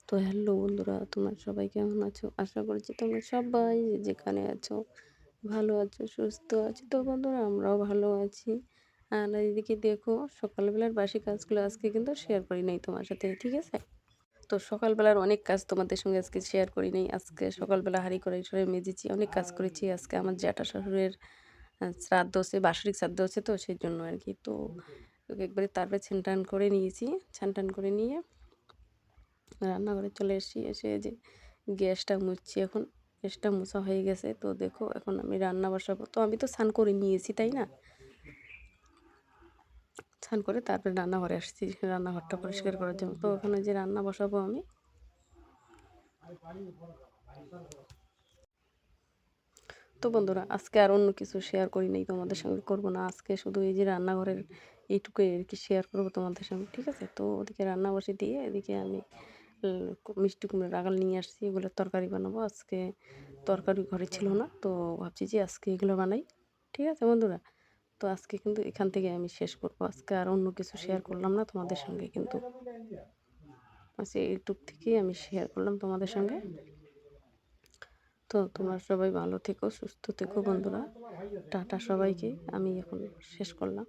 তো হ্যালো বন্ধুরা, তোমরা সবাই কেমন আছো? আশা করছি তোমরা সবাই যেখানে আছো ভালো আছো, সুস্থ আছো। তো বন্ধুরা, আমরাও ভালো আছি। আর এদিকে দেখো, সকালবেলার বাসি কাজগুলো আজকে কিন্তু শেয়ার করি নাই তোমার সাথে, ঠিক আছে? তো সকালবেলার অনেক কাজ তোমাদের সঙ্গে আজকে শেয়ার করি নাই। আজকে সকালবেলা হাঁড়ি কড়াই সরে মেজেছি, অনেক কাজ করেছি। আজকে আমার জ্যাঠা শ্বশুরের শ্রাদ্ধ আছে, বাৎসরিক শ্রাদ্ধ আছে, তো সেই জন্য আর কি। তো একবারে তারপরে স্নান টান করে নিয়েছি। স্নান টান করে নিয়ে রান্নাঘরে চলে এসেছি। এসে যে গ্যাসটা মুছছি এখন। গ্যাসটা মোছা হয়ে গেছে। তো দেখো, এখন আমি রান্না বসাবো। তো আমি তো স্নান করে নিয়েছি, তাই না? স্নান করে তারপরে রান্নাঘরে আসছি রান্নাঘরটা পরিষ্কার করার জন্য। তো ওখানে যে রান্না বসাবো আমি। তো বন্ধুরা, আজকে আর অন্য কিছু শেয়ার করি নাই তোমাদের সঙ্গে, করবো না আজকে। শুধু এই যে রান্নাঘরের এইটুকুই আর কি শেয়ার করবো তোমাদের সঙ্গে, ঠিক আছে? তো ওদিকে রান্না বসে দিয়ে এদিকে আমি মিষ্টি কুমড়োর আগাল নিয়ে আসছি, এগুলোর তরকারি বানাবো আজকে। তরকারি ঘরে ছিল না, তো ভাবছি যে আজকে এগুলো বানাই, ঠিক আছে বন্ধুরা? তো আজকে কিন্তু এখান থেকে আমি শেষ করবো। আজকে আর অন্য কিছু শেয়ার করলাম না তোমাদের সঙ্গে, কিন্তু আজকে ইউটিউব থেকেই আমি শেয়ার করলাম তোমাদের সঙ্গে। তো তোমরা সবাই ভালো থেকো, সুস্থ থেকো বন্ধুরা। টাটা সবাইকে, আমি এখন শেষ করলাম।